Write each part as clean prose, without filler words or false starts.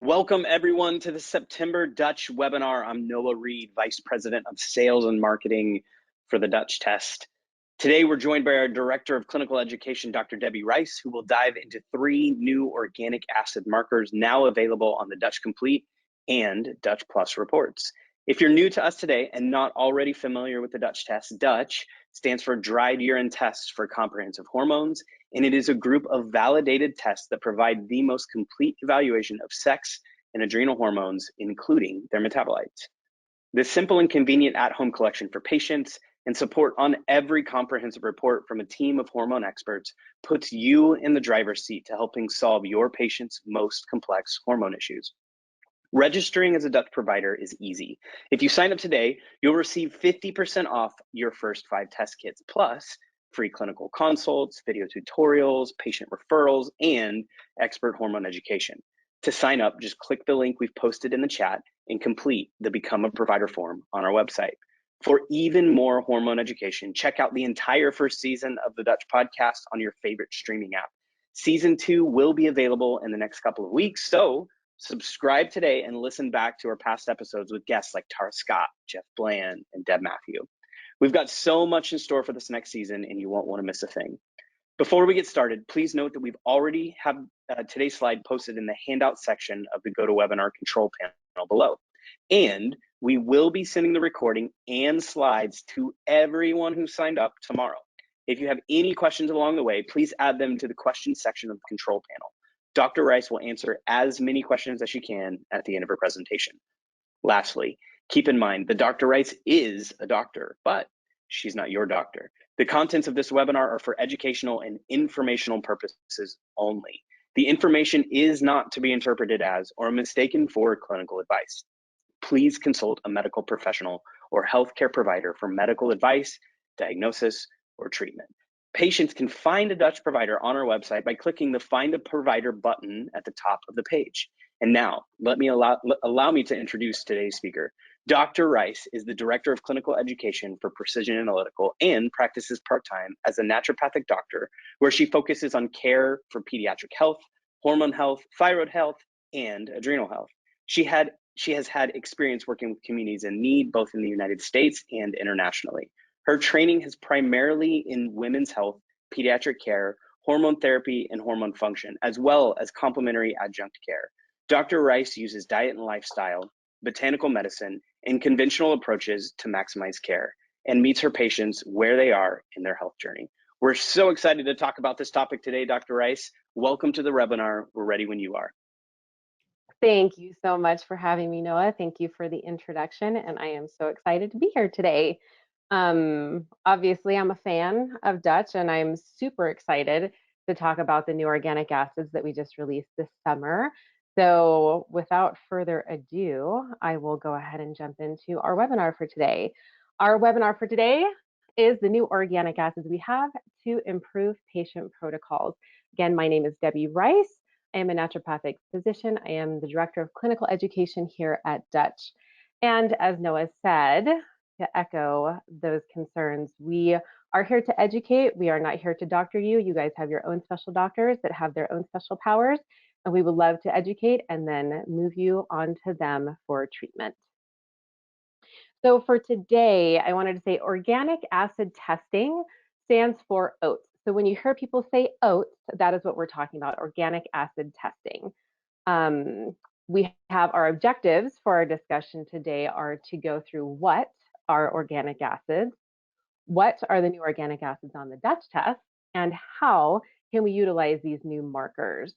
Welcome everyone to the September Dutch webinar. I'm Noah Reed, Vice President of Sales and Marketing for the Dutch test. Today we're joined by our Director of Clinical Education, Dr. Debbie Rice, who will dive into 3 new organic acid markers now available on the Dutch Complete and Dutch Plus reports. If you're new to us today and not already familiar with the Dutch test, Dutch stands for Dried Urine Tests for Comprehensive Hormones, and it is a group of validated tests that provide the most complete evaluation of sex and adrenal hormones, including their metabolites. This simple and convenient at-home collection for patients and support on every comprehensive report from a team of hormone experts puts you in the driver's seat to helping solve your patient's most complex hormone issues. Registering as a Dutch provider is easy. If you sign up today, you'll receive 50% off your first 5 test kits, plus free clinical consults, video tutorials, patient referrals, and expert hormone education. To sign up, just click the link we've posted in the chat and complete the Become a Provider form on our website. For even more hormone education, check out the entire first season of the Dutch podcast on your favorite streaming app. Season 2 will be available in the next couple of weeks, so subscribe today and listen back to our past episodes with guests like Tara Scott, Jeff Bland, and Deb Matthew. We've got so much in store for this next season, and you won't want to miss a thing. Before we get started, please note that we've already have today's slide posted in the handout section of the GoToWebinar control panel below. And we will be sending the recording and slides to everyone who signed up tomorrow. If you have any questions along the way, please add them to the questions section of the control panel. Dr. Rice will answer as many questions as she can at the end of her presentation. Lastly, keep in mind that Dr. Rice is a doctor, but she's not your doctor. The contents of this webinar are for educational and informational purposes only. The information is not to be interpreted as or mistaken for clinical advice. Please consult a medical professional or healthcare provider for medical advice, diagnosis, or treatment. Patients can find a Dutch provider on our website by clicking the Find a Provider button at the top of the page. And now, allow me to introduce today's speaker. Dr. Rice is the Director of Clinical Education for Precision Analytical and practices part-time as a naturopathic doctor, where she focuses on care for pediatric health, hormone health, thyroid health, and adrenal health. She has had experience working with communities in need, both in the United States and internationally. Her training is primarily in women's health, pediatric care, hormone therapy, and hormone function, as well as complementary adjunct care. Dr. Rice uses diet and lifestyle, botanical medicine, and conventional approaches to maximize care and meets her patients where they are in their health journey. We're so excited to talk about this topic today, Dr. Rice. Welcome to the webinar. We're ready when you are. Thank you so much for having me, Noah. Thank you for the introduction, and I am so excited to be here today. Obviously, I'm a fan of Dutch, and I'm super excited to talk about the new organic acids that we just released this summer. So without further ado, I will go ahead and jump into our webinar for today. Our webinar for today is the new organic acids we have to improve patient protocols. Again, my name is Debbie Rice. I am a naturopathic physician. I am the Director of Clinical Education here at Dutch. And as Noah said, to echo those concerns, we are here to educate. We are not here to doctor you. You guys have your own special doctors that have their own special powers, and we would love to educate and then move you on to them for treatment. So for today, I wanted to say organic acid testing stands for OATs. So when you hear people say OATs, that is what we're talking about, organic acid testing. We have our objectives for our discussion today are to go through what are organic acids, what are the new organic acids on the Dutch test, and how can we utilize these new markers.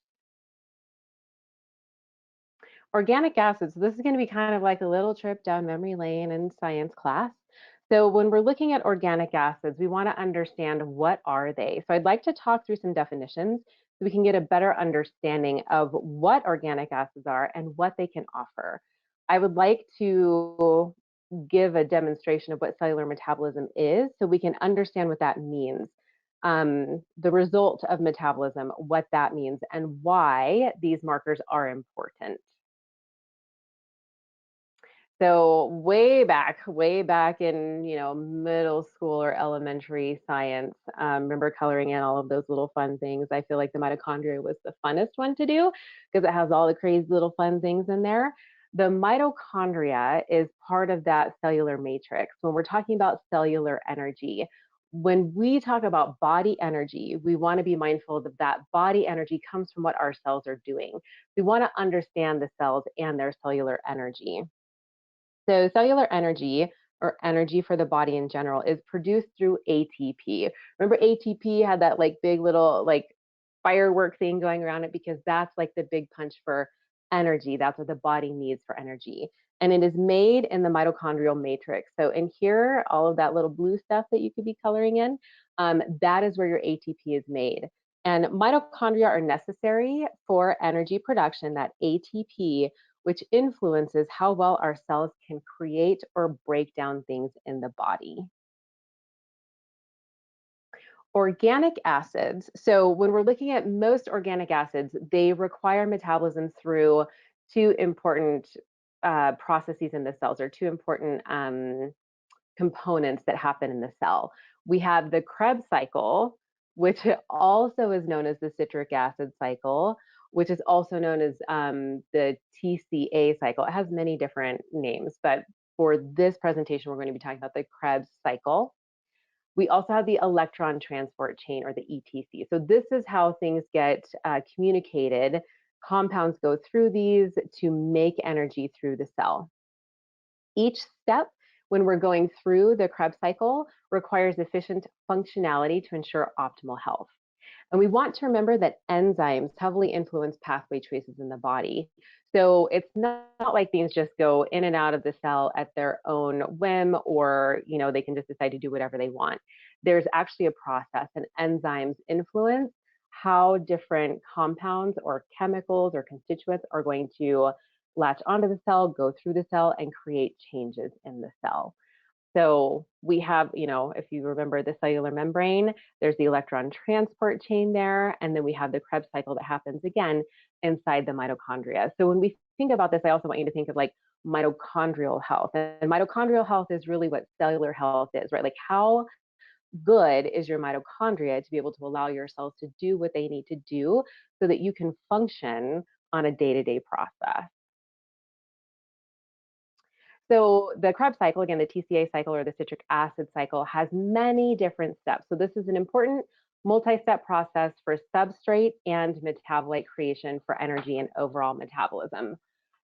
Organic acids, so this is going to be kind of like a little trip down memory lane in science class. So when we're looking at organic acids, we want to understand what are they. So I'd like to talk through some definitions so we can get a better understanding of what organic acids are and what they can offer. I would like to give a demonstration of what cellular metabolism is so we can understand what that means. The result of metabolism, what that means, and why these markers are important. So way back in, middle school or elementary science, remember coloring in all of those little fun things. I feel like the mitochondria was the funnest one to do because it has all the crazy little fun things in there. The mitochondria is part of that cellular matrix. When we're talking about cellular energy, when we talk about body energy, we want to be mindful that that body energy comes from what our cells are doing. We want to understand the cells and their cellular energy. So cellular energy, or energy for the body in general, is produced through ATP. Remember ATP had that like big little like firework thing going around it because that's like the big punch for energy. That's what the body needs for energy. And it is made in the mitochondrial matrix. So in here, all of that little blue stuff that you could be coloring in, that is where your ATP is made. And mitochondria are necessary for energy production, that ATP, which influences how well our cells can create or break down things in the body. Organic acids. So when we're looking at most organic acids, they require metabolism through two important processes in the cells, or two important components that happen in the cell. We have the Krebs cycle, which also is known as the citric acid cycle, which is also known as the TCA cycle. It has many different names, but for this presentation, we're going to be talking about the Krebs cycle. We also have the electron transport chain, or the ETC. So this is how things get communicated. Compounds go through these to make energy through the cell. Each step when we're going through the Krebs cycle requires efficient functionality to ensure optimal health. And we want to remember that enzymes heavily influence pathway choices in the body. So it's not like things just go in and out of the cell at their own whim, or they can just decide to do whatever they want. There's actually a process, and enzymes influence how different compounds or chemicals or constituents are going to latch onto the cell, go through the cell, and create changes in the cell. So we have, if you remember the cellular membrane, there's the electron transport chain there, and then we have the Krebs cycle that happens again inside the mitochondria. So when we think about this, I also want you to think of like mitochondrial health. And mitochondrial health is really what cellular health is, right? Like how good is your mitochondria to be able to allow your cells to do what they need to do so that you can function on a day-to-day process. So the Krebs cycle, again, the TCA cycle or the citric acid cycle, has many different steps. So this is an important multi-step process for substrate and metabolite creation for energy and overall metabolism.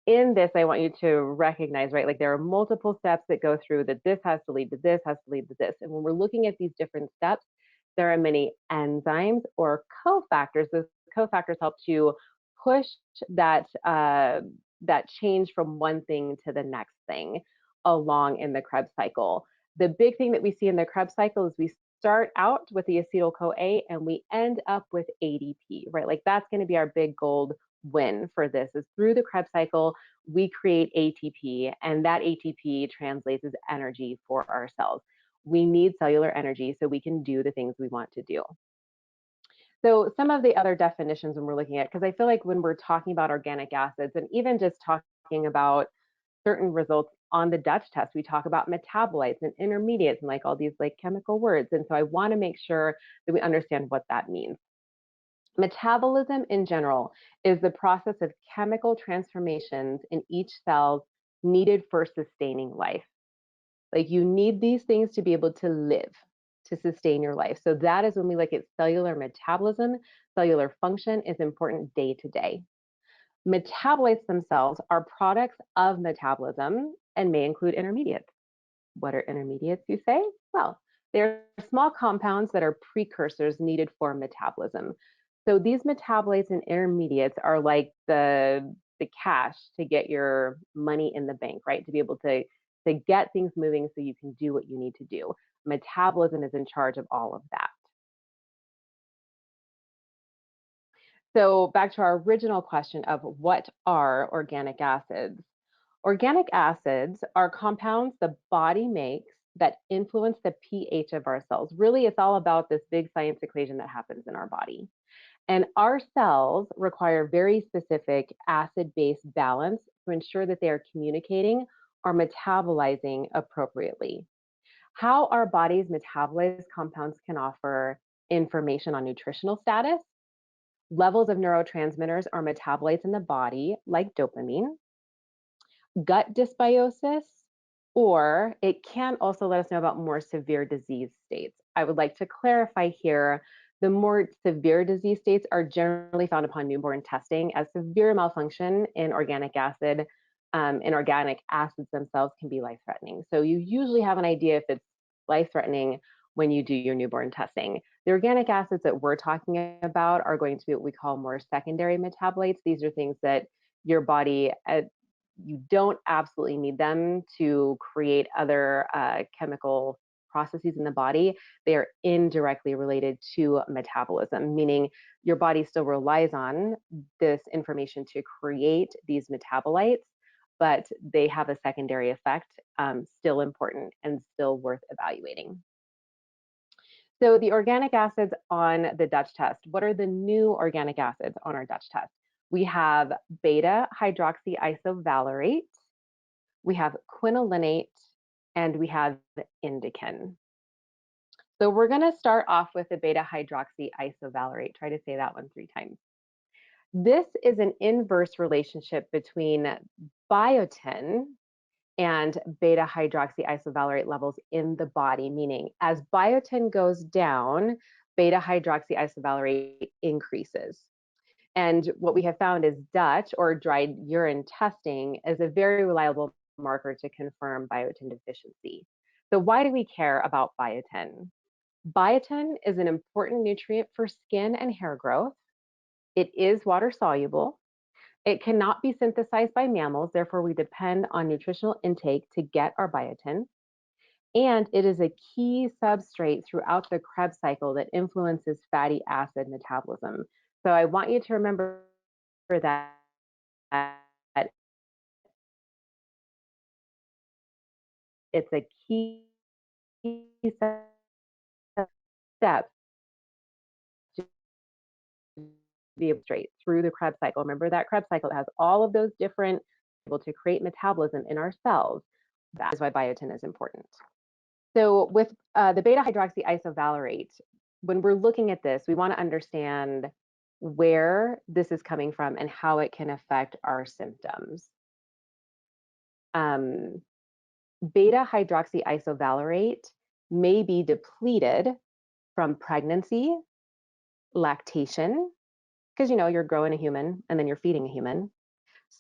In this, I want you to recognize, right, like there are multiple steps that go through, that this has to lead to this, has to lead to this. And when we're looking at these different steps, there are many enzymes or cofactors. Those cofactors help to push that that change from one thing to the next thing along in the Krebs cycle. The big thing that we see in the Krebs cycle is we start out with the acetyl-CoA and we end up with ADP, right? Like that's going to be our big gold win for this, is through the Krebs cycle, we create ATP, and that ATP translates as energy for our cells. We need cellular energy so we can do the things we want to do. So some of the other definitions when we're looking at, because I feel like when we're talking about organic acids and even just talking about certain results on the Dutch test, we talk about metabolites and intermediates and like all these like chemical words. And so I want to make sure that we understand what that means. Metabolism in general is the process of chemical transformations in each cell needed for sustaining life. Like you need these things to be able to live, to sustain your life. So that is when we look at cellular metabolism. Cellular function is important day to day. Metabolites themselves are products of metabolism and may include intermediates. What are intermediates, you say? Well, they're small compounds that are precursors needed for metabolism. So these metabolites and intermediates are like the cash to get your money in the bank, right? To be able to get things moving so you can do what you need to do. Metabolism is in charge of all of that. So back to our original question of what are organic acids? Organic acids are compounds the body makes that influence the pH of our cells. Really, it's all about this big science equation that happens in our body. And our cells require very specific acid-base balance to ensure that they are communicating are metabolizing appropriately. How our bodies metabolize compounds can offer information on nutritional status, levels of neurotransmitters or metabolites in the body, like dopamine, gut dysbiosis, or it can also let us know about more severe disease states. I would like to clarify here, the more severe disease states are generally found upon newborn testing, as severe malfunction in organic acid and organic acids themselves can be life-threatening. So you usually have an idea if it's life-threatening when you do your newborn testing. The organic acids that we're talking about are going to be what we call more secondary metabolites. These are things that your body, you don't absolutely need them to create other chemical processes in the body. They are indirectly related to metabolism, meaning your body still relies on this information to create these metabolites, but they have a secondary effect, still important and still worth evaluating. So the organic acids on the Dutch test, what are the new organic acids on our Dutch test? We have beta-hydroxyisovalerate, we have quinolinate, and we have Indican. So we're going to start off with the beta-hydroxyisovalerate. Try to say that one 3 times. This is an inverse relationship between biotin and beta-hydroxyisovalerate levels in the body, meaning as biotin goes down, beta-hydroxyisovalerate increases. And what we have found is DUTCH, or dried urine testing, is a very reliable marker to confirm biotin deficiency. So why do we care about biotin? Biotin is an important nutrient for skin and hair growth. It is water soluble. It cannot be synthesized by mammals, therefore we depend on nutritional intake to get our biotin. And it is a key substrate throughout the Krebs cycle that influences fatty acid metabolism. So I want you to remember that it's a key step to be straight through the Krebs cycle. Remember that Krebs cycle has all of those different able to create metabolism in our cells. That is why biotin is important. So with the beta-hydroxyisovalerate, when we're looking at this, we want to understand where this is coming from and how it can affect our symptoms. Beta-hydroxyisovalerate may be depleted from pregnancy, lactation, because you're growing a human and then you're feeding a human.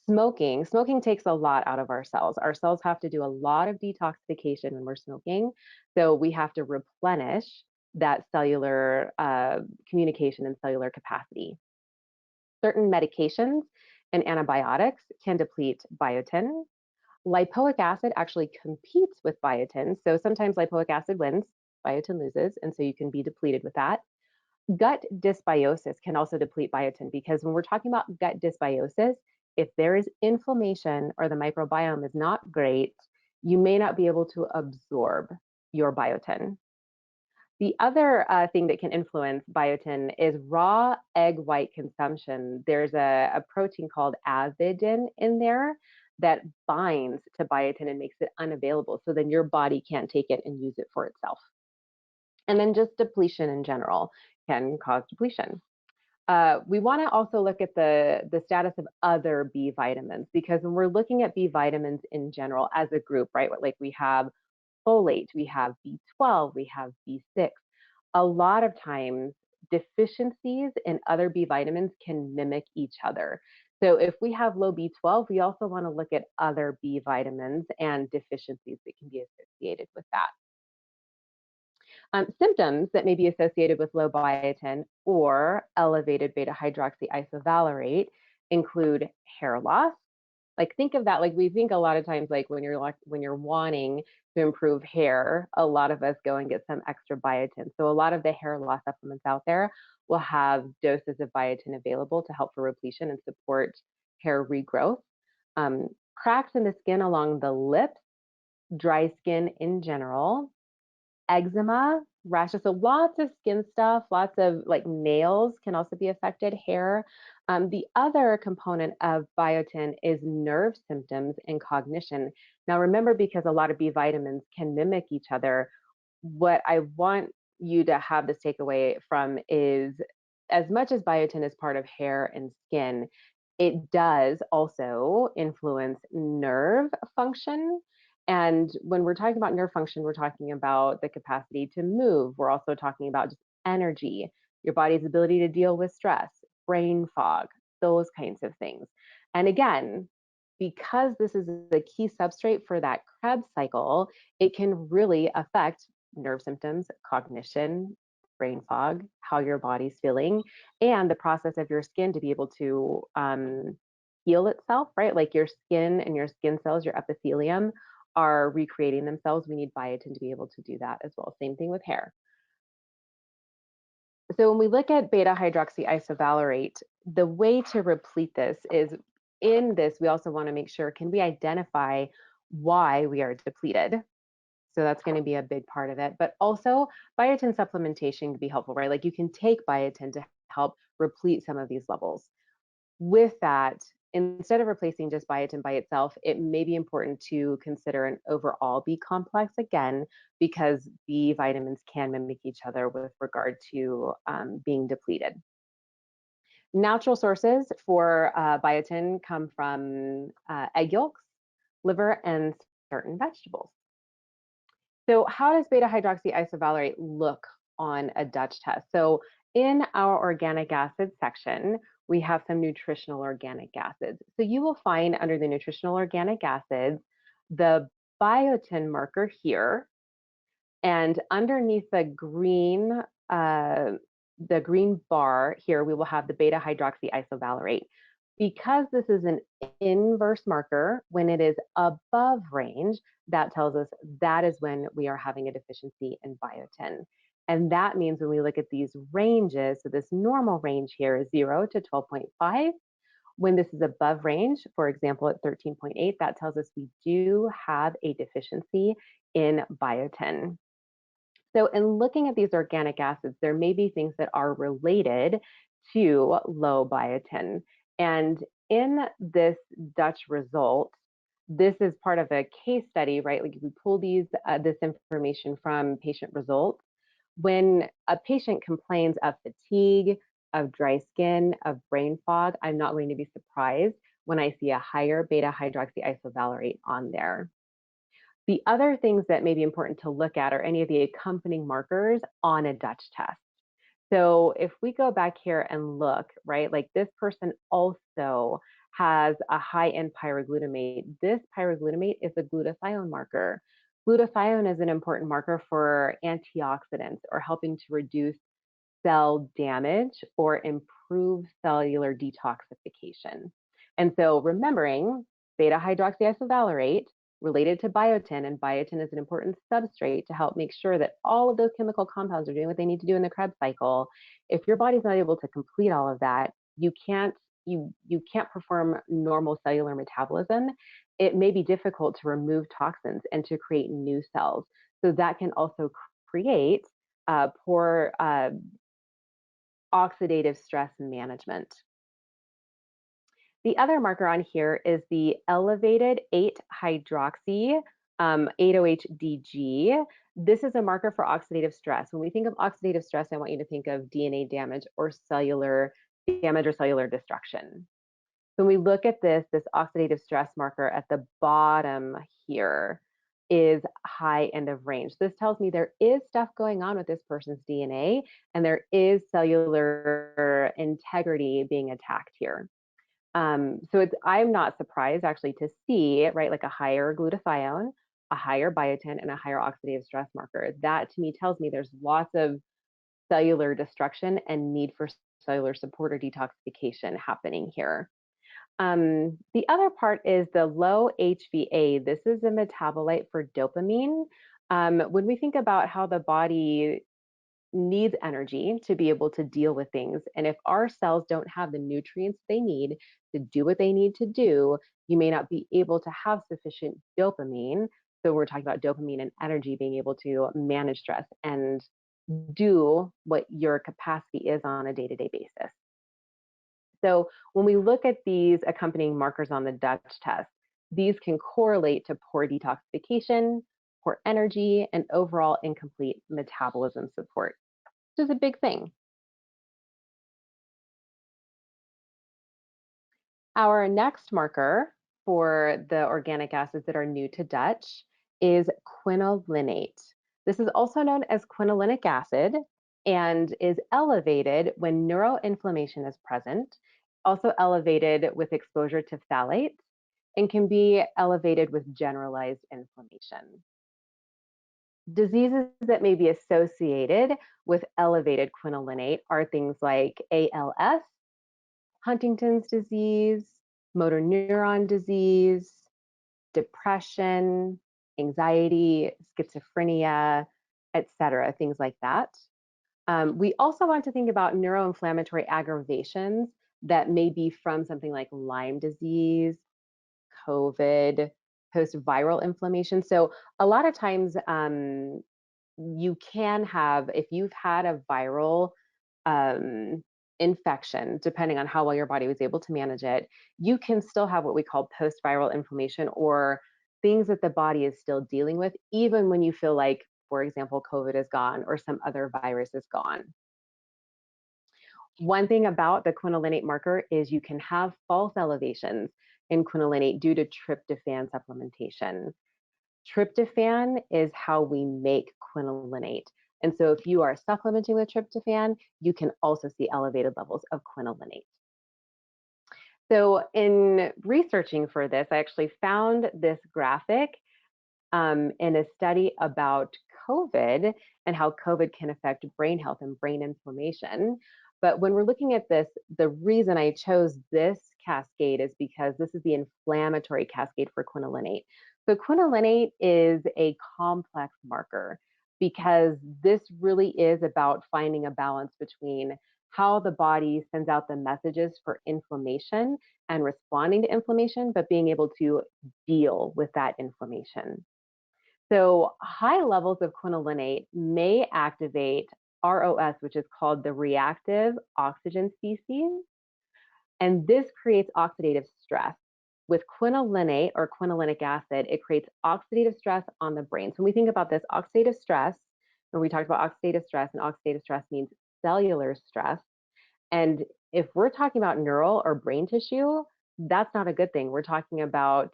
Smoking takes a lot out of our cells. Our cells have to do a lot of detoxification when we're smoking. So we have to replenish that cellular communication and cellular capacity. Certain medications and antibiotics can deplete biotin. Lipoic acid actually competes with biotin. So sometimes lipoic acid wins, biotin loses, and so you can be depleted with that. Gut dysbiosis can also deplete biotin, because when we're talking about gut dysbiosis, if there is inflammation or the microbiome is not great, you may not be able to absorb your biotin. The other thing that can influence biotin is raw egg white consumption. There's a protein called avidin in there that binds to biotin and makes it unavailable. So then your body can't take it and use it for itself. And then just depletion in general can cause depletion. We want to also look at the status of other B vitamins, because when we're looking at B vitamins in general as a group, right, like we have folate, we have B12, we have B6. A lot of times, deficiencies in other B vitamins can mimic each other. So if we have low B12, we also want to look at other B vitamins and deficiencies that can be associated with that. Symptoms that may be associated with low biotin or elevated beta-hydroxyisovalerate include hair loss. Like, think of that, like we think a lot of times, like when you're wanting to improve hair, a lot of us go and get some extra biotin. So a lot of the hair loss supplements out there will have doses of biotin available to help for repletion and support hair regrowth. Cracks in the skin along the lips, dry skin in general, eczema, rashes. So lots of skin stuff, lots of like nails can also be affected, hair. The other component of biotin is nerve symptoms and cognition. Now remember, because a lot of B vitamins can mimic each other, what I want you to have this takeaway from is, as much as biotin is part of hair and skin, it does also influence nerve function. And when we're talking about nerve function, we're talking about the capacity to move. We're also talking about just energy, your body's ability to deal with stress, brain fog, those kinds of things. And again, because this is the key substrate for that Krebs cycle, it can really affect nerve symptoms, cognition, brain fog, how your body's feeling, and the process of your skin to be able to heal itself, right? Like your skin and your skin cells, your epithelium are recreating themselves. We need biotin to be able to do that as well. Same thing with hair. So when we look at beta-hydroxyisovalerate, the way to replete this is, in this, we also want to make sure, can we identify why we are depleted? So that's going to be a big part of it. But also biotin supplementation can be helpful, right? Like you can take biotin to help replete some of these levels. With that, instead of replacing just biotin by itself, it may be important to consider an overall B complex again, because B vitamins can mimic each other with regard to being depleted. Natural sources for biotin come from egg yolks, liver, and certain vegetables. So how does beta-hydroxyisovalerate look on a Dutch test? So in our organic acids section, we have some nutritional organic acids. So you will find under the nutritional organic acids, the biotin marker here, and underneath the green bar here, we will have the beta-hydroxyisovalerate. Because this is an inverse marker, when it is above range, that tells us that is when we are having a deficiency in biotin. And that means when we look at these ranges, so this normal range here is 0 to 12.5. When this is above range, for example, at 13.8, that tells us we do have a deficiency in biotin. So in looking at these organic acids, there may be things that are related to low biotin. And in this Dutch result, this is part of a case study, right? Like we pull this information from patient results. When a patient complains of fatigue, of dry skin, of brain fog, I'm not going to be surprised when I see a higher beta-hydroxyisovalerate on there. The other things that may be important to look at are any of the accompanying markers on a Dutch test. So if we go back here and look, right, like this person also has a high end pyroglutamate. This pyroglutamate is a glutathione marker. Glutathione is an important marker for antioxidants, or helping to reduce cell damage or improve cellular detoxification. And so remembering beta-hydroxyisovalerate related to biotin, and biotin is an important substrate to help make sure that all of those chemical compounds are doing what they need to do in the Krebs cycle. If your body's not able to complete all of that, you can't perform normal cellular metabolism. It may be difficult to remove toxins and to create new cells. So that can also create poor oxidative stress management. The other marker on here is the elevated 8-hydroxy 8-OH-DG. This is a marker for oxidative stress. When we think of oxidative stress, I want you to think of DNA damage or cellular damage or cellular destruction. When we look at this oxidative stress marker at the bottom here is high end of range. This tells me there is stuff going on with this person's DNA, and there is cellular integrity being attacked here. So I'm not surprised actually to see, right, like a higher glutathione, a higher biotin, and a higher oxidative stress marker. That to me tells me there's lots of cellular destruction and need for cellular support or detoxification happening here. The other part is the low HVA. This is a metabolite for dopamine. When we think about how the body needs energy to be able to deal with things, and if our cells don't have the nutrients they need to do what they need to do, you may not be able to have sufficient dopamine. So we're talking about dopamine and energy being able to manage stress and do what your capacity is on a day-to-day basis. So when we look at these accompanying markers on the Dutch test, these can correlate to poor detoxification, poor energy, and overall incomplete metabolism support, which is a big thing. Our next marker for the organic acids that are new to Dutch is quinolinate. This is also known as quinolinic acid and is elevated when neuroinflammation is present, also elevated with exposure to phthalates, and can be elevated with generalized inflammation. Diseases that may be associated with elevated quinolinate are things like ALS, Huntington's disease, motor neuron disease, depression, anxiety, schizophrenia, etc., things like that. We also want to think about neuroinflammatory aggravations that may be from something like Lyme disease, COVID, post-viral inflammation. So a lot of times you can have, if you've had a viral infection, depending on how well your body was able to manage it, you can still have what we call post-viral inflammation, or things that the body is still dealing with, even when you feel like, for example, COVID is gone or some other virus is gone. One thing about the quinolinate marker is you can have false elevations in quinolinate due to tryptophan supplementation. Tryptophan is how we make quinolinate. And so if you are supplementing with tryptophan, you can also see elevated levels of quinolinate. So in researching for this, I actually found this graphic in a study about COVID and how COVID can affect brain health and brain inflammation. But when we're looking at this, the reason I chose this cascade is because this is the inflammatory cascade for quinolinate. So quinolinate is a complex marker because this really is about finding a balance between how the body sends out the messages for inflammation and responding to inflammation, but being able to deal with that inflammation. So high levels of quinolinate may activate ROS, which is called the reactive oxygen species, and this creates oxidative stress. With quinolinate or quinolinic acid, it creates oxidative stress on the brain. So when we think about this oxidative stress, when we talked about oxidative stress, and oxidative stress means cellular stress. And if we're talking about neural or brain tissue, that's not a good thing. We're talking about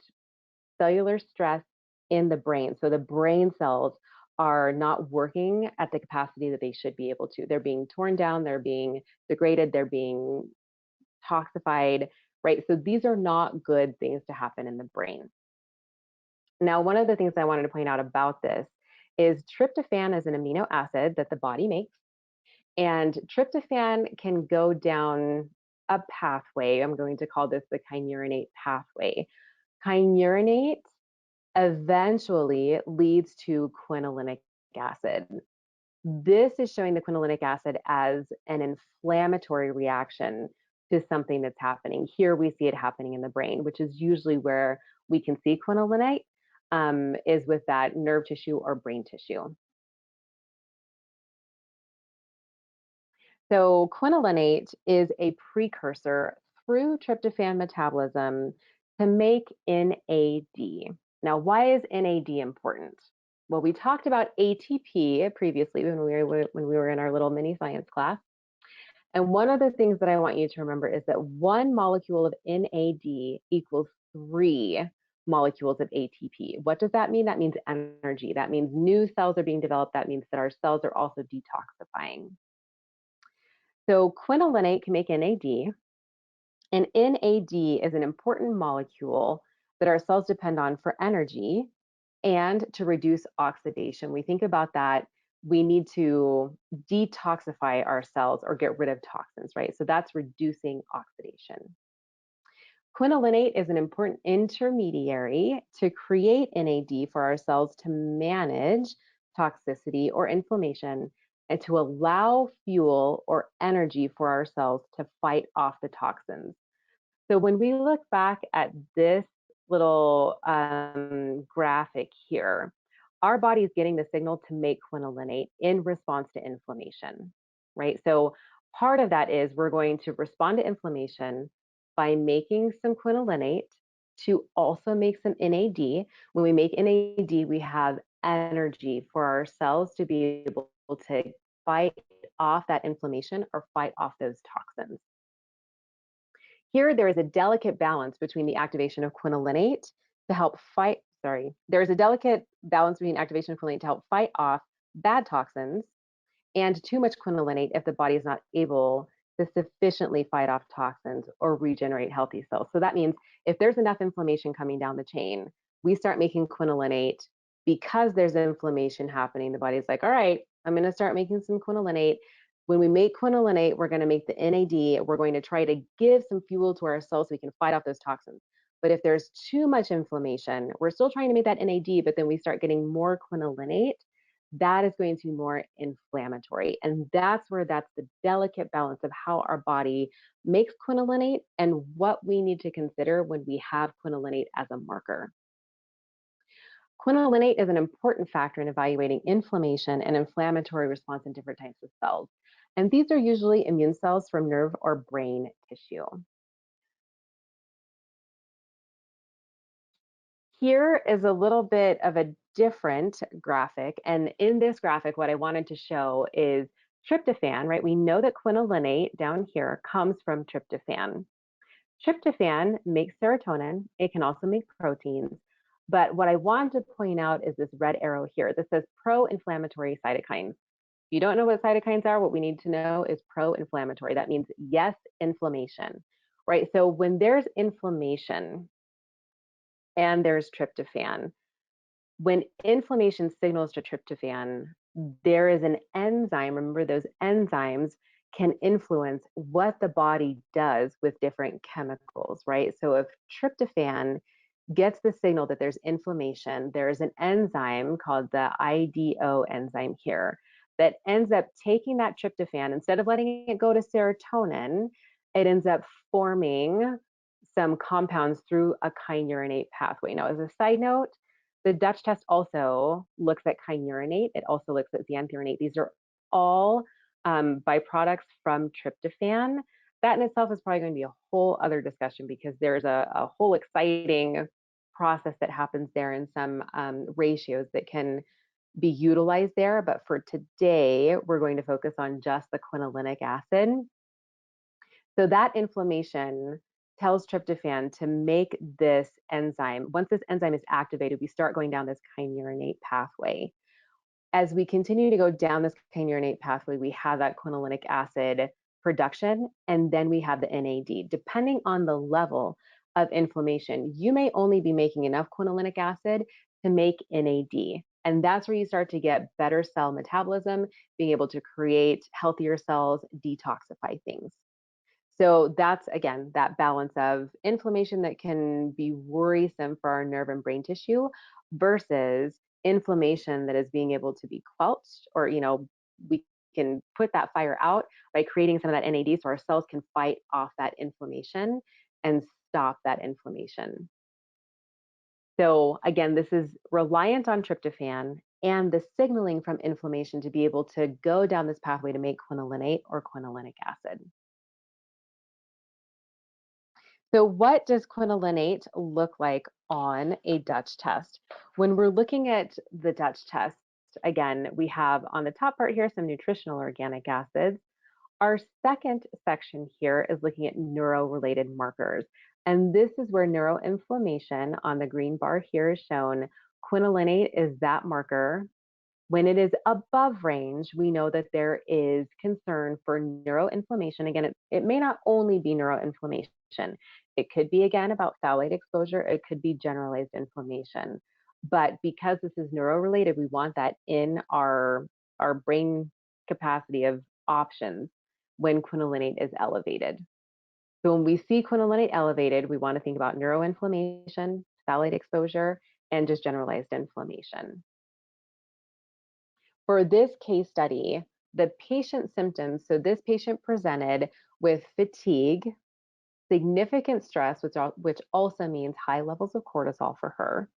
cellular stress in the brain. So the brain cells are not working at the capacity that they should be able to. They're being torn down, they're being degraded, they're being toxified, right? So these are not good things to happen in the brain. Now, one of the things I wanted to point out about this is tryptophan is an amino acid that the body makes, and tryptophan can go down a pathway. I'm going to call this the kynurenate pathway. Kynurenate eventually leads to quinolinic acid. This is showing the quinolinic acid as an inflammatory reaction to something that's happening. Here we see it happening in the brain, which is usually where we can see quinolinate, is with that nerve tissue or brain tissue. So quinolinate is a precursor through tryptophan metabolism to make NAD. Now, why is NAD important? Well, we talked about ATP previously when we were in our little mini science class. And one of the things that I want you to remember is that one molecule of NAD equals 3 molecules of ATP. What does that mean? That means energy. That means new cells are being developed. That means that our cells are also detoxifying. So quinolinate can make NAD, and NAD is an important molecule that our cells depend on for energy and to reduce oxidation. We think about that, we need to detoxify our cells or get rid of toxins, right? So that's reducing oxidation. Quinolinate is an important intermediary to create NAD for our cells to manage toxicity or inflammation and to allow fuel or energy for our cells to fight off the toxins. So when we look back at this little graphic here, our body is getting the signal to make quinolinate in response to inflammation, right? So part of that is we're going to respond to inflammation by making some quinolinate to also make some NAD. When we make NAD, we have energy for our cells to be able to fight off that inflammation or fight off those toxins. Here, there is a delicate balance between the activation of quinolinate to help fight, there's a delicate balance between activation of quinolinate to help fight off bad toxins and too much quinolinate if the body is not able to sufficiently fight off toxins or regenerate healthy cells. So that means if there's enough inflammation coming down the chain, we start making quinolinate because there's inflammation happening. The body's like, all right, I'm going to start making some quinolinate. When we make quinolinate, we're going to make the NAD. We're going to try to give some fuel to our cells so we can fight off those toxins. But if there's too much inflammation, we're still trying to make that NAD, but then we start getting more quinolinate. That is going to be more inflammatory. And that's the delicate balance of how our body makes quinolinate and what we need to consider when we have quinolinate as a marker. Quinolinate is an important factor in evaluating inflammation and inflammatory response in different types of cells. And these are usually immune cells from nerve or brain tissue. Here is a little bit of a different graphic. And in this graphic, what I wanted to show is tryptophan, right? We know that quinolinate down here comes from tryptophan. Tryptophan makes serotonin. It can also make proteins. But what I want to point out is this red arrow here. This says pro-inflammatory cytokines. If you don't know what cytokines are, what we need to know is pro-inflammatory. That means yes, inflammation, right? So when there's inflammation and there's tryptophan, when inflammation signals to tryptophan, there is an enzyme. Remember, those enzymes can influence what the body does with different chemicals, right? So if tryptophan gets the signal that there's inflammation, there's an enzyme called the IDO enzyme here that ends up taking that tryptophan, instead of letting it go to serotonin, it ends up forming some compounds through a kynurenate pathway. Now, as a side note, the Dutch test also looks at kynurenate. It also looks at xanthurenate. These are all byproducts from tryptophan. That in itself is probably going to be a whole other discussion because there's a whole exciting process that happens there and some ratios that can be utilized there. But for today, we're going to focus on just the quinolinic acid. So that inflammation tells tryptophan to make this enzyme. Once this enzyme is activated, we start going down this kynurenate pathway. As we continue to go down this kynurenate pathway, we have that quinolinic acid production, and then we have the NAD. Depending on the level of inflammation, you may only be making enough quinolinic acid to make NAD. And that's where you start to get better cell metabolism, being able to create healthier cells, detoxify things. So that's, again, that balance of inflammation that can be worrisome for our nerve and brain tissue versus inflammation that is being able to be quelched, or, we can put that fire out by creating some of that NAD so our cells can fight off that inflammation and stop that inflammation. So again, this is reliant on tryptophan and the signaling from inflammation to be able to go down this pathway to make quinolinate or quinolinic acid. So what does quinolinate look like on a Dutch test? When we're looking at the Dutch test, again, we have on the top part here some nutritional organic acids. Our second section here is looking at neuro-related markers. And this is where neuroinflammation on the green bar here is shown. Quinolinate is that marker. When it is above range, we know that there is concern for neuroinflammation. Again, it may not only be neuroinflammation. It could be, again, about phthalate exposure. It could be generalized inflammation. But because this is neuro-related, we want that in our brain capacity of options when quinolinate is elevated. So when we see quinolinate elevated, we want to think about neuroinflammation, phthalate exposure, and just generalized inflammation. For this case study, the patient symptoms, so this patient presented with fatigue, significant stress, which also means high levels of cortisol for her,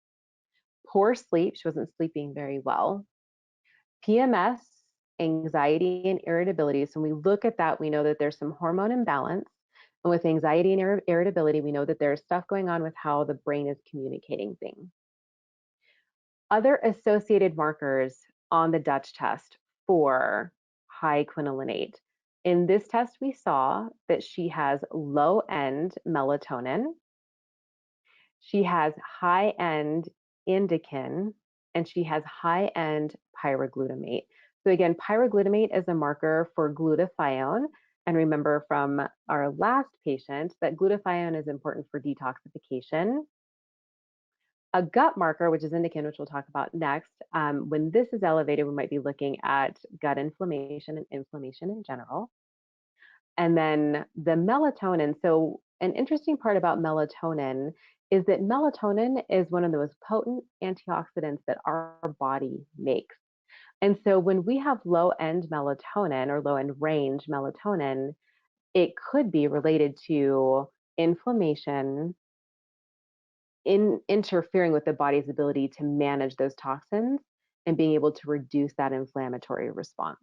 poor sleep, she wasn't sleeping very well, PMS, anxiety, and irritability. So when we look at that, we know that there's some hormone imbalance. And with anxiety and irritability, we know that there's stuff going on with how the brain is communicating things. Other associated markers on the DUTCH test for high quinolinate. In this test, we saw that she has low-end melatonin, she has high-end indican, and she has high-end pyroglutamate. So again, pyroglutamate is a marker for glutathione. And remember from our last patient that glutathione is important for detoxification. A gut marker, which is indican, which we'll talk about next, when this is elevated, we might be looking at gut inflammation and inflammation in general. And then the melatonin. So an interesting part about melatonin is that melatonin is one of the most potent antioxidants that our body makes. And so when we have low-end melatonin or low-end range melatonin, it could be related to inflammation, interfering with the body's ability to manage those toxins and being able to reduce that inflammatory response.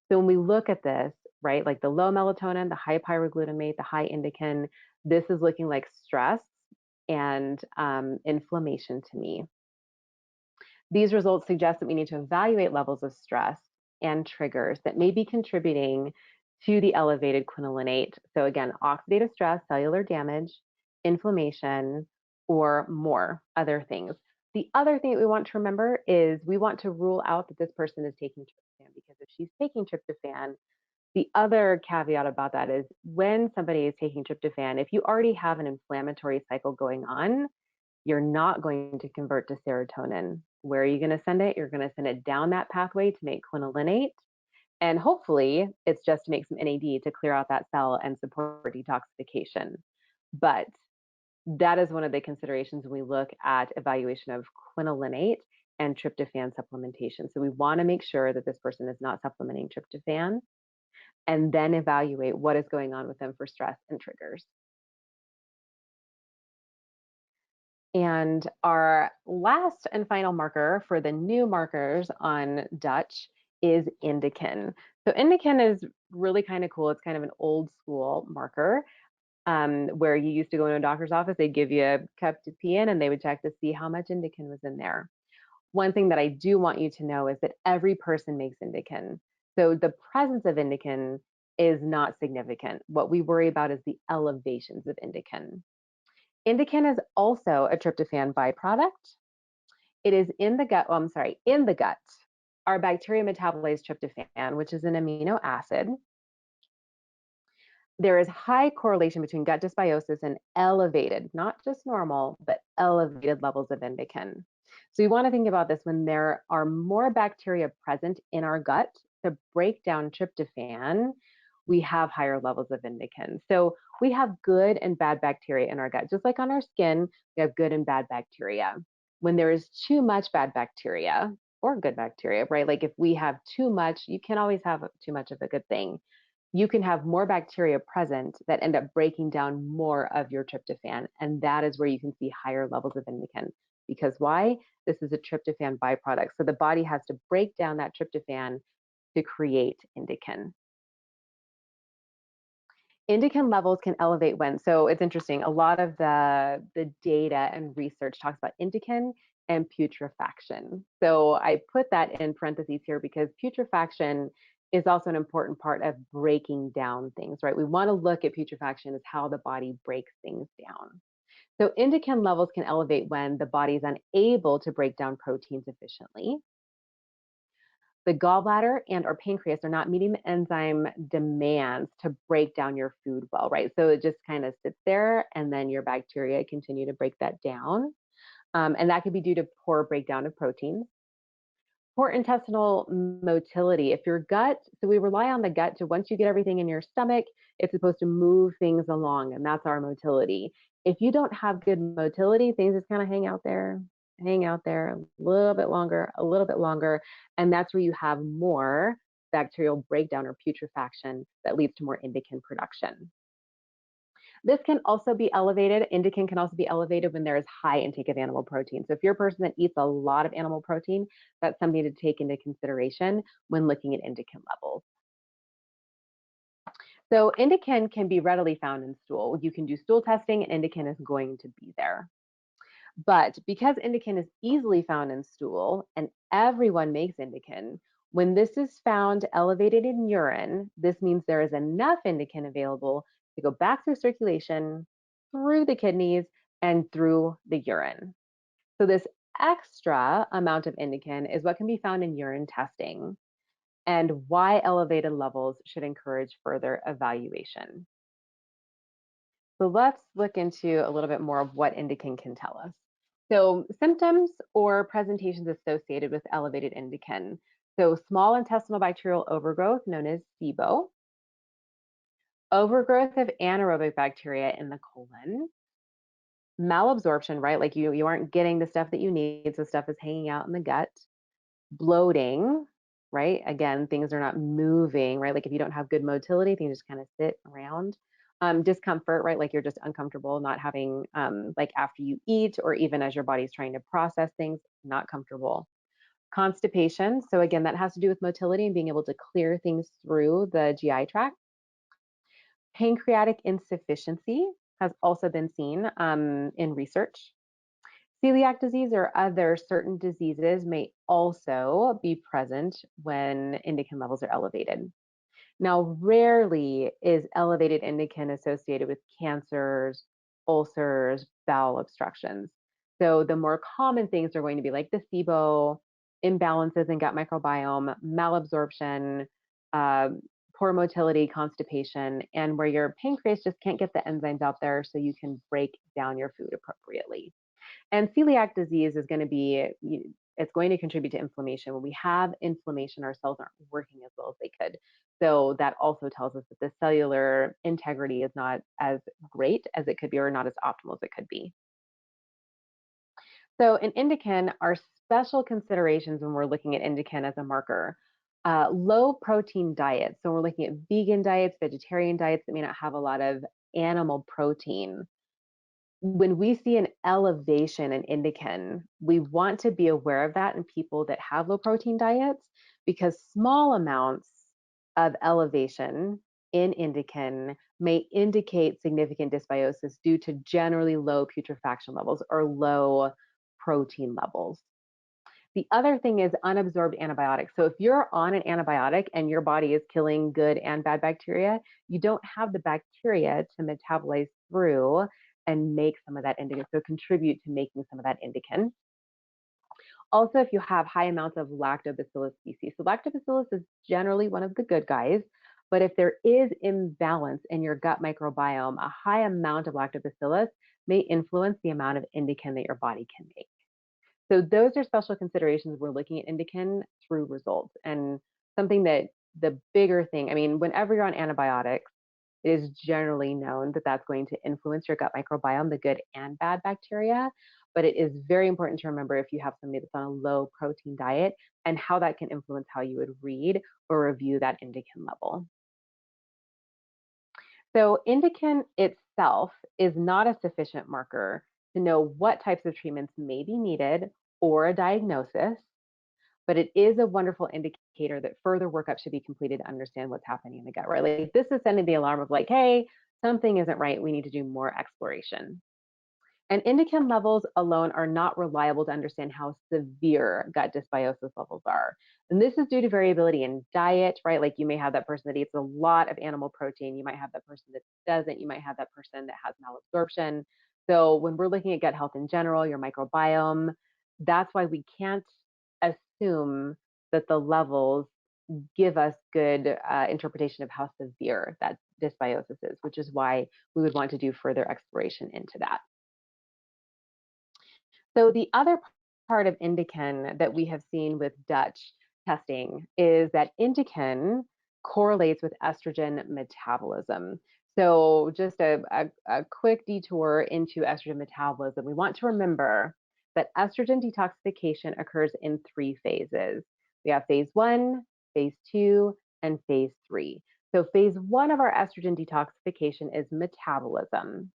So when we look at this, right, like the low melatonin, the high pyroglutamate, the high indican, this is looking like stress and inflammation to me. These results suggest that we need to evaluate levels of stress and triggers that may be contributing to the elevated quinolinate. So again, oxidative stress, cellular damage, inflammation, or more other things. The other thing that we want to remember is we want to rule out that this person is taking tryptophan, because if she's taking tryptophan, the other caveat about that is when somebody is taking tryptophan, if you already have an inflammatory cycle going on, you're not going to convert to serotonin. Where are you going to send it? You're going to send it down that pathway to make quinolinate. And hopefully it's just to make some NAD to clear out that cell and support detoxification. But that is one of the considerations when we look at evaluation of quinolinate and tryptophan supplementation. So we want to make sure that this person is not supplementing tryptophan, and then evaluate what is going on with them for stress and triggers. And our last and final marker for the new markers on DUTCH is indican. So indican is really kind of cool. It's kind of an old school marker where you used to go into a doctor's office, they'd give you a cup to pee in and they would check to see how much indican was in there. One thing that I do want you to know is that every person makes indican. So the presence of indican is not significant. What we worry about is the elevations of indican. Indican is also a tryptophan byproduct. It is in the gut, in the gut. Our bacteria metabolize tryptophan, which is an amino acid. There is high correlation between gut dysbiosis and elevated, not just normal, but elevated levels of indican. So you want to think about this when there are more bacteria present in our gut to break down tryptophan, we have higher levels of indican. So we have good and bad bacteria in our gut. Just like on our skin, we have good and bad bacteria. When there is too much bad bacteria or good bacteria, right? Like if we have too much, you can always have too much of a good thing. You can have more bacteria present that end up breaking down more of your tryptophan. And that is where you can see higher levels of indican. Because why? This is a tryptophan byproduct. So the body has to break down that tryptophan to create indican. Indican levels can elevate when, so it's interesting, a lot of the data and research talks about indican and putrefaction. So I put that in parentheses here because putrefaction is also an important part of breaking down things, right? We want to look at putrefaction as how the body breaks things down. So indican levels can elevate when the body is unable to break down proteins efficiently. The gallbladder and or pancreas are not meeting the enzyme demands to break down your food well, right? So it just kind of sits there and then your bacteria continue to break that down. And that could be due to poor breakdown of proteins. Poor intestinal motility. If your gut, so we rely on the gut to, once you get everything in your stomach, it's supposed to move things along, and that's our motility. If you don't have good motility, things just kind of hang out there a little bit longer, and that's where you have more bacterial breakdown or putrefaction that leads to more indican production. This can also be elevated. Indican can also be elevated when there is high intake of animal protein. So if you're a person that eats a lot of animal protein, that's something to take into consideration when looking at indican levels. So indican can be readily found in stool. You can do stool testing and indican is going to be there. But because indican is easily found in stool and everyone makes indican, when this is found elevated in urine, this means there is enough indican available to go back through circulation, through the kidneys, and through the urine. So this extra amount of indican is what can be found in urine testing and why elevated levels should encourage further evaluation. So let's look into a little bit more of what indican can tell us. So symptoms or presentations associated with elevated indican. So small intestinal bacterial overgrowth known as SIBO, overgrowth of anaerobic bacteria in the colon, malabsorption, right? Like you aren't getting the stuff that you need, so stuff is hanging out in the gut, bloating, right? Again, things are not moving, right? Like if you don't have good motility, things just kind of sit around. Discomfort, right? Like you're just uncomfortable, not having, like after you eat or even as your body's trying to process things, not comfortable. Constipation. So again, that has to do with motility and being able to clear things through the GI tract. Pancreatic insufficiency has also been seen in research. Celiac disease or other certain diseases may also be present when indican levels are elevated. Now, rarely is elevated indican associated with cancers, ulcers, bowel obstructions. So the more common things are going to be like the SIBO, imbalances in gut microbiome, malabsorption, uh, poor motility, constipation, and where your pancreas just can't get the enzymes out there so you can break down your food appropriately. And celiac disease is going to be, it's going to contribute to inflammation. When we have inflammation, our cells aren't working as well as they could. So that also tells us that the cellular integrity is not as great as it could be or not as optimal as it could be. So in indican are special considerations when we're looking at indican as a marker. Low protein diets. So we're looking at vegan diets, vegetarian diets that may not have a lot of animal protein. When we see an elevation in indican, we want to be aware of that in people that have low protein diets because small amounts of elevation in indican may indicate significant dysbiosis due to generally low putrefaction levels or low protein levels. The other thing is unabsorbed antibiotics. So if you're on an antibiotic and your body is killing good and bad bacteria, you don't have the bacteria to metabolize through and make some of that indican, so contribute to making some of that indican. Also, if you have high amounts of lactobacillus species. So lactobacillus is generally one of the good guys, but if there is imbalance in your gut microbiome, a high amount of lactobacillus may influence the amount of indican that your body can make. So those are special considerations. We're looking at indican through results. And something that the bigger thing, I mean, whenever you're on antibiotics, it is generally known that that's going to influence your gut microbiome, the good and bad bacteria. But it is very important to remember if you have somebody that's on a low protein diet and how that can influence how you would read or review that indican level. So indican itself is not a sufficient marker to know what types of treatments may be needed or a diagnosis, but it is a wonderful indicator that further workup should be completed to understand what's happening in the gut, right? Like this is sending the alarm of like, hey, something isn't right. We need to do more exploration. And indican levels alone are not reliable to understand how severe gut dysbiosis levels are. And this is due to variability in diet, right? Like you may have that person that eats a lot of animal protein. You might have that person that doesn't. You might have that person that has malabsorption. So when we're looking at gut health in general, your microbiome, that's why we can't assume that the levels give us good interpretation of how severe that dysbiosis is, which is why we would want to do further exploration into that. So the other part of indican that we have seen with DUTCH testing is that indican correlates with estrogen metabolism. So just a quick detour into estrogen metabolism. We want to remember that estrogen detoxification occurs in 3 phases. We have phase 1, phase 2, and phase 3. So phase 1 of our estrogen detoxification is metabolism.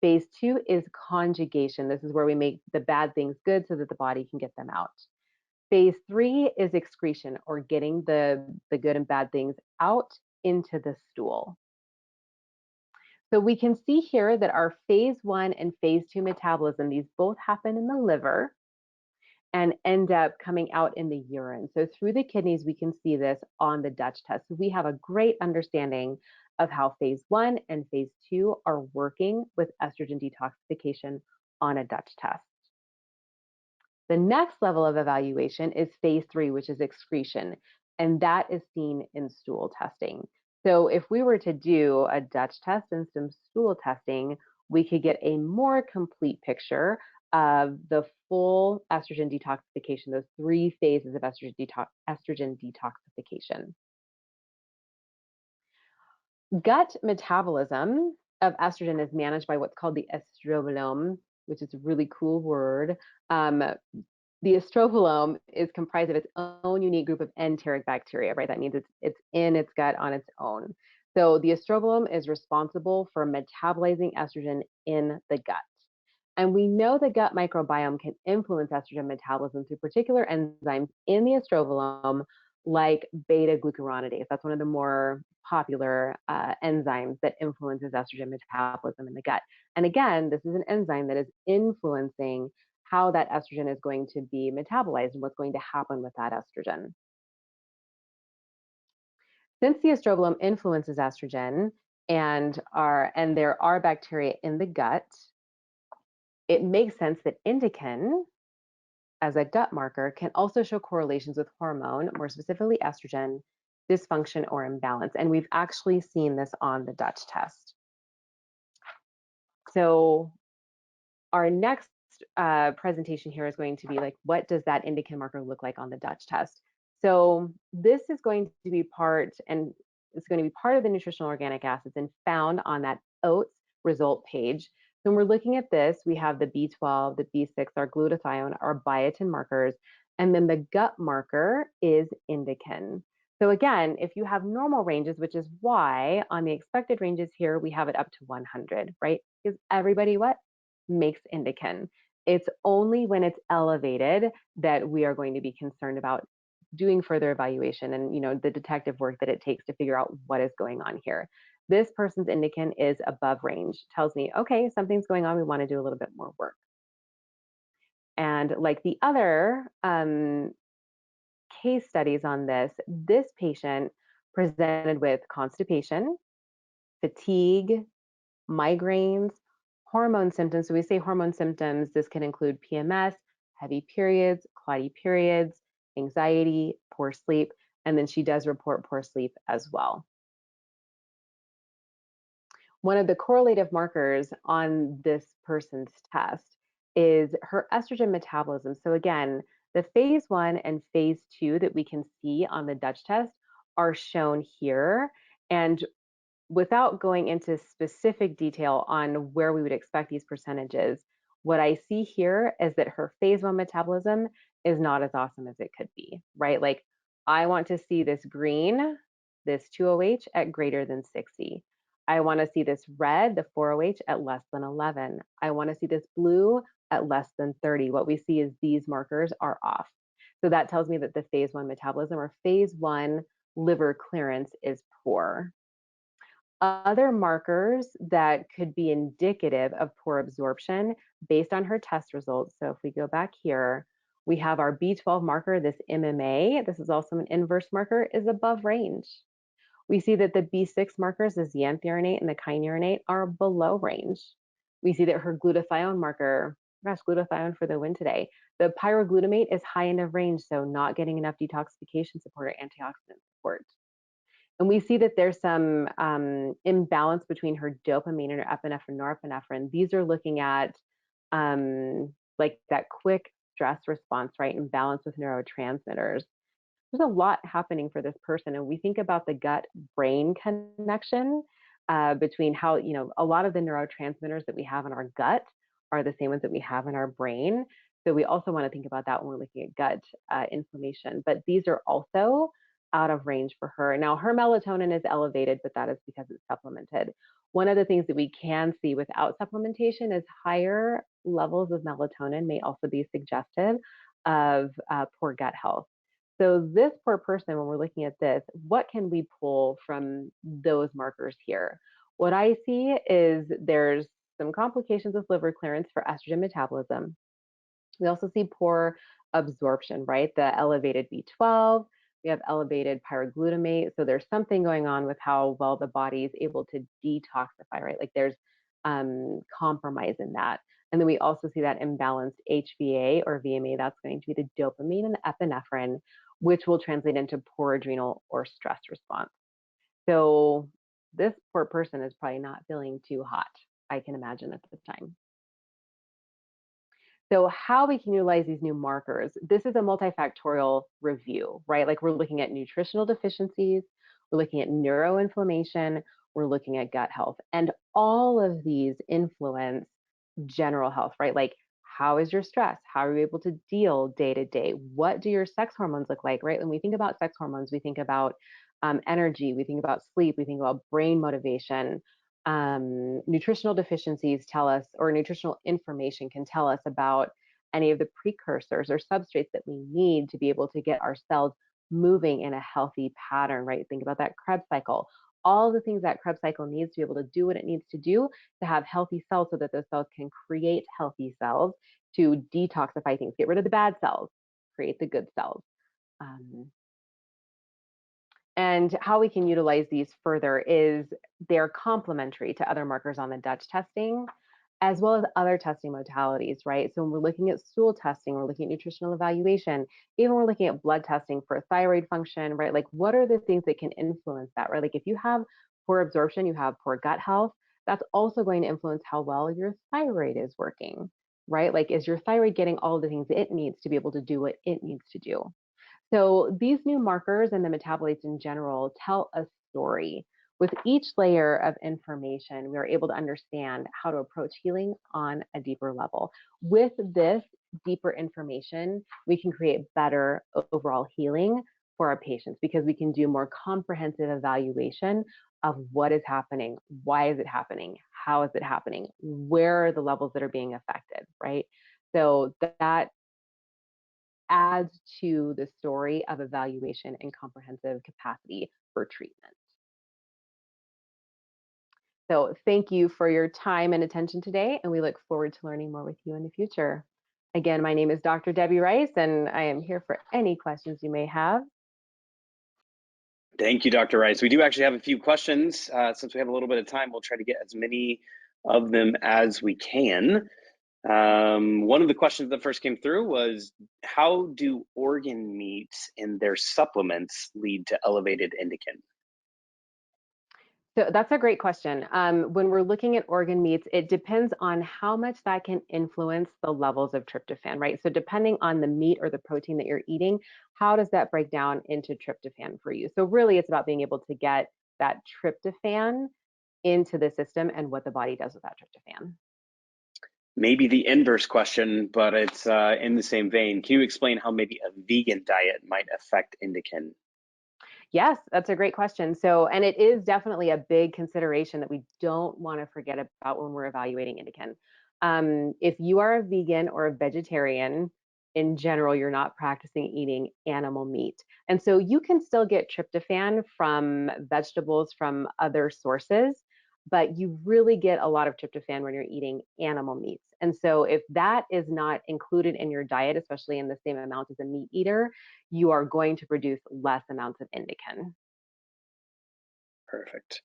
Phase 2 is conjugation. This is where we make the bad things good so that the body can get them out. Phase 3 is excretion, or getting the good and bad things out into the stool. So we can see here that our phase 1 and phase 2 metabolism, these both happen in the liver and end up coming out in the urine. So through the kidneys, we can see this on the DUTCH test. So we have a great understanding of how phase 1 and phase 2 are working with estrogen detoxification on a DUTCH test. The next level of evaluation is phase 3, which is excretion, and that is seen in stool testing. So if we were to do a DUTCH test and some stool testing, we could get a more complete picture of the full estrogen detoxification, those 3 phases of estrogen detoxification. Gut metabolism of estrogen is managed by what's called the estrobolome, which is a really cool word. The estrobolome is comprised of its own unique group of enteric bacteria, right? That means it's in its gut on its own. So the estrobolome is responsible for metabolizing estrogen in the gut. And we know the gut microbiome can influence estrogen metabolism through particular enzymes in the estrobolome, like beta-glucuronidase. That's one of the more popular enzymes that influences estrogen metabolism in the gut. And again, this is an enzyme that is influencing how that estrogen is going to be metabolized and what's going to happen with that estrogen. Since the estrobolome influences estrogen and there are bacteria in the gut, it makes sense that Indican, as a gut marker, can also show correlations with hormone, more specifically estrogen, dysfunction or imbalance. And we've actually seen this on the DUTCH test. So our next presentation here is going to be like, what does that Indican marker look like on the DUTCH test? So this is going to be part of the nutritional organic acids and found on that OATs result page. So when we're looking at this, we have the B12, the B6, our glutathione, our biotin markers, and then the gut marker is Indican. So again, if you have normal ranges, which is why on the expected ranges here, we have it up to 100, right? Because everybody makes Indican. It's only when it's elevated that we are going to be concerned about doing further evaluation and the detective work that it takes to figure out what is going on here. This person's Indican is above range, tells me, okay, something's going on, we want to do a little bit more work. And like the other case studies on this patient presented with constipation, fatigue, migraines, hormone symptoms. So we say hormone symptoms, this can include PMS, heavy periods, clotty periods, anxiety, poor sleep, and then she does report poor sleep as well. One of the correlative markers on this person's test is her estrogen metabolism. So again, the phase 1 and phase 2 that we can see on the DUTCH test are shown here. And without going into specific detail on where we would expect these percentages, what I see here is that her phase 1 metabolism is not as awesome as it could be, right? Like I want to see this green, this 2OH at greater than 60. I want to see this red, the 4OH at less than 11. I want to see this blue at less than 30. What we see is these markers are off. So that tells me that the phase 1 metabolism or phase 1 liver clearance is poor. Other markers that could be indicative of poor absorption based on her test results. So if we go back here, we have our B12 marker, this MMA, this is also an inverse marker, is above range. We see that the B6 markers, the xanthionate and the kynurenate, are below range. We see that her glutathione marker, gosh, glutathione for the win today, the pyroglutamate is high end of range, so not getting enough detoxification support or antioxidant support. And we see that there's some imbalance between her dopamine and her epinephrine, norepinephrine. These are looking at like that quick stress response, right? Imbalance with neurotransmitters. There's a lot happening for this person. And we think about the gut-brain connection between how, a lot of the neurotransmitters that we have in our gut are the same ones that we have in our brain. So we also want to think about that when we're looking at gut inflammation. But these are also out of range for her. Now, her melatonin is elevated, but that is because it's supplemented. One of the things that we can see without supplementation is higher levels of melatonin may also be suggestive of poor gut health. So this poor person, when we're looking at this, what can we pull from those markers here? What I see is there's some complications with liver clearance for estrogen metabolism. We also see poor absorption, right? The elevated B12, we have elevated pyroglutamate. So there's something going on with how well the body is able to detoxify, right? Like there's compromise in that. And then we also see that imbalanced HVA or VMA, that's going to be the dopamine and the epinephrine, which will translate into poor adrenal or stress response. So this poor person is probably not feeling too hot, I can imagine at this time. So how we can utilize these new markers, this is a multifactorial review, right? Like we're looking at nutritional deficiencies, we're looking at neuroinflammation, we're looking at gut health, and all of these influence general health, right? Like how is your stress? How are you able to deal day to day? What do your sex hormones look like, right? When we think about sex hormones, we think about energy, we think about sleep, we think about brain motivation. Nutritional deficiencies tell us, or nutritional information can tell us about any of the precursors or substrates that we need to be able to get our cells moving in a healthy pattern, right? Think about that Krebs cycle. All the things that Krebs cycle needs to be able to do what it needs to do to have healthy cells so that those cells can create healthy cells to detoxify things, get rid of the bad cells, create the good cells. And how we can utilize these further is they're complementary to other markers on the DUTCH testing, as well as other testing modalities, right? So when we're looking at stool testing, we're looking at nutritional evaluation, even we're looking at blood testing for thyroid function, right? Like what are the things that can influence that, right? Like if you have poor absorption, you have poor gut health, that's also going to influence how well your thyroid is working, right? Like is your thyroid getting all the things it needs to be able to do what it needs to do? So these new markers and the metabolites in general tell a story. With each layer of information, we are able to understand how to approach healing on a deeper level. With this deeper information, we can create better overall healing for our patients because we can do more comprehensive evaluation of what is happening, why is it happening, how is it happening, where are the levels that are being affected, right? So that adds to the story of evaluation and comprehensive capacity for treatment. So thank you for your time and attention today, and we look forward to learning more with you in the future. Again, my name is Dr. Debbie Rice, and I am here for any questions you may have. Thank you, Dr. Rice. We do actually have a few questions. Since we have a little bit of time, we'll try to get as many of them as we can. One of the questions that first came through was, how do organ meats in their supplements lead to elevated indican? So that's a great question. When we're looking at organ meats, it depends on how much that can influence the levels of tryptophan, right? So depending on the meat or the protein that you're eating, how does that break down into tryptophan for you? So really it's about being able to get that tryptophan into the system and what the body does with that tryptophan. Maybe the inverse question, but it's in the same vein. Can you explain how maybe a vegan diet might affect indican? Yes, that's a great question. So, and it is definitely a big consideration that we don't want to forget about when we're evaluating indican. If you are a vegan or a vegetarian, in general, you're not practicing eating animal meat. And so you can still get tryptophan from vegetables from other sources, but you really get a lot of tryptophan when you're eating animal meats. And so if that is not included in your diet, especially in the same amount as a meat eater, you are going to produce less amounts of indican. Perfect.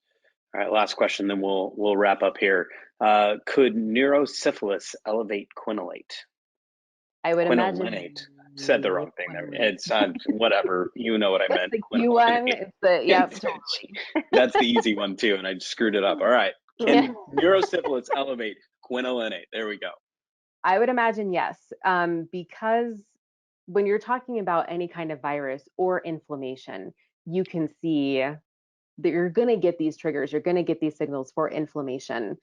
All right, last question, then we'll wrap up here. Could neurosyphilis elevate quinolate? I would imagine Quinolinate. Said the wrong thing there. It's whatever. You know what I meant. the Q one. It's the yep, totally. That's the easy one too, and I just screwed it up. All right. Can neurosyphilis elevate quinolinate? There we go. I would imagine yes, because when you're talking about any kind of virus or inflammation, you can see that you're going to get these triggers, you're going to get these signals for inflammation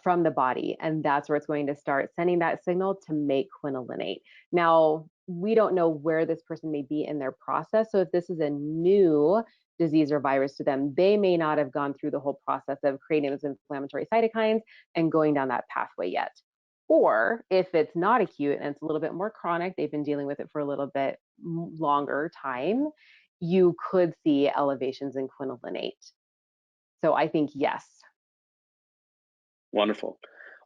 from the body. And that's where it's going to start sending that signal to make quinolinate. Now, we don't know where this person may be in their process. So if this is a new disease or virus to them, they may not have gone through the whole process of creating those inflammatory cytokines and going down that pathway yet. Or if it's not acute and it's a little bit more chronic, they've been dealing with it for a little bit longer time, you could see elevations in quinolinate. So I think yes. Wonderful.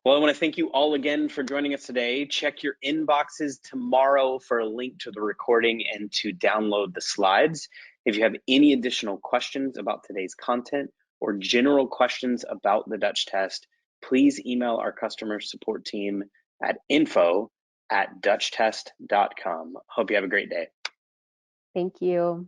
Well, I want to thank you all again for joining us today. Check your inboxes tomorrow for a link to the recording and to download the slides. If you have any additional questions about today's content or general questions about the Dutch test, please email our customer support team at info@dutchtest.com. Hope you have a great day. Thank you.